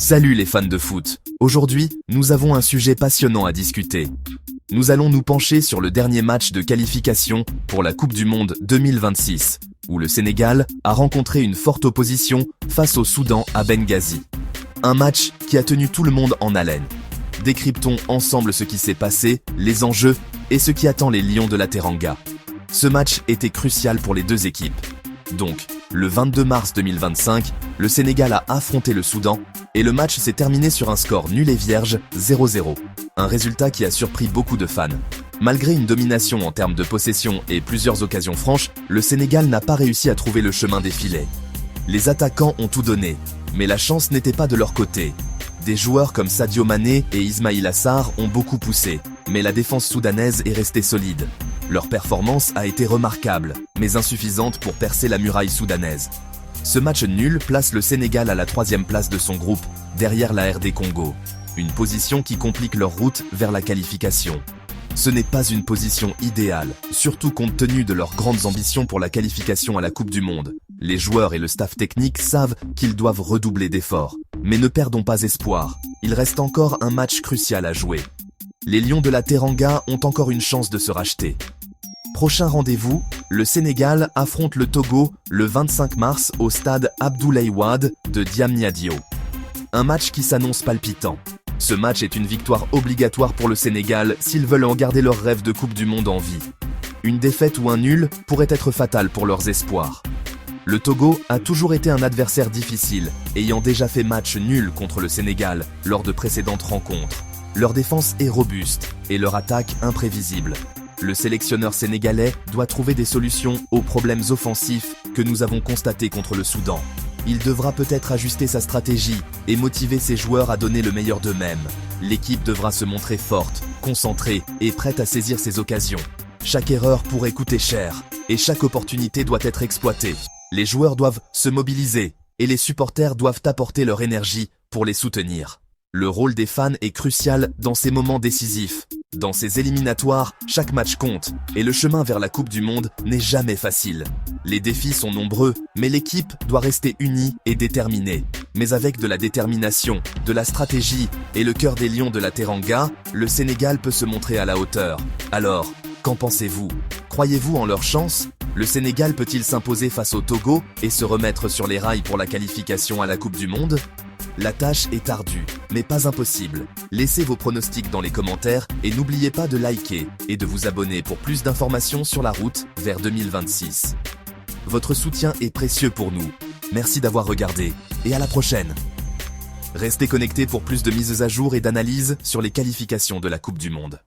Salut les fans de foot. Aujourd'hui, nous avons un sujet passionnant à discuter. Nous allons nous pencher sur le dernier match de qualification pour la Coupe du Monde 2026, où le Sénégal a rencontré une forte opposition face au Soudan à Benghazi. Un match qui a tenu tout le monde en haleine. Décryptons ensemble ce qui s'est passé, les enjeux et ce qui attend les Lions de la Teranga. Ce match était crucial pour les deux équipes. Donc, le 22 mars 2025, le Sénégal a affronté le Soudan et le match s'est terminé sur un score nul et vierge 0-0. Un résultat qui a surpris beaucoup de fans. Malgré une domination en termes de possession et plusieurs occasions franches, le Sénégal n'a pas réussi à trouver le chemin des filets. Les attaquants ont tout donné, mais la chance n'était pas de leur côté. Des joueurs comme Sadio Mané et Ismaïla Sarr ont beaucoup poussé, mais la défense soudanaise est restée solide. Leur performance a été remarquable, mais insuffisante pour percer la muraille soudanaise. Ce match nul place le Sénégal à la 3e place de son groupe, derrière la RD Congo. Une position qui complique leur route vers la qualification. Ce n'est pas une position idéale, surtout compte tenu de leurs grandes ambitions pour la qualification à la Coupe du Monde. Les joueurs et le staff technique savent qu'ils doivent redoubler d'efforts. Mais ne perdons pas espoir, il reste encore un match crucial à jouer. Les Lions de la Teranga ont encore une chance de se racheter. Prochain rendez-vous, le Sénégal affronte le Togo le 25 mars au stade Abdoulaye Wade de Diamniadio. Un match qui s'annonce palpitant. Ce match est une victoire obligatoire pour le Sénégal s'ils veulent en garder leur rêve de Coupe du Monde en vie. Une défaite ou un nul pourrait être fatal pour leurs espoirs. Le Togo a toujours été un adversaire difficile, ayant déjà fait match nul contre le Sénégal lors de précédentes rencontres. Leur défense est robuste et leur attaque imprévisible. Le sélectionneur sénégalais doit trouver des solutions aux problèmes offensifs que nous avons constatés contre le Soudan. Il devra peut-être ajuster sa stratégie et motiver ses joueurs à donner le meilleur d'eux-mêmes. L'équipe devra se montrer forte, concentrée et prête à saisir ses occasions. Chaque erreur pourrait coûter cher et chaque opportunité doit être exploitée. Les joueurs doivent se mobiliser et les supporters doivent apporter leur énergie pour les soutenir. Le rôle des fans est crucial dans ces moments décisifs. Dans ces éliminatoires, chaque match compte et le chemin vers la Coupe du Monde n'est jamais facile. Les défis sont nombreux, mais l'équipe doit rester unie et déterminée. Mais avec de la détermination, de la stratégie et le cœur des Lions de la Teranga, le Sénégal peut se montrer à la hauteur. Alors, qu'en pensez-vous? Croyez-vous en leur chance? Le Sénégal peut-il s'imposer face au Togo et se remettre sur les rails pour la qualification à la Coupe du Monde? La tâche est ardue, mais pas impossible. Laissez vos pronostics dans les commentaires et n'oubliez pas de liker et de vous abonner pour plus d'informations sur la route vers 2026. Votre soutien est précieux pour nous. Merci d'avoir regardé et à la prochaine. Restez connectés pour plus de mises à jour et d'analyses sur les qualifications de la Coupe du Monde.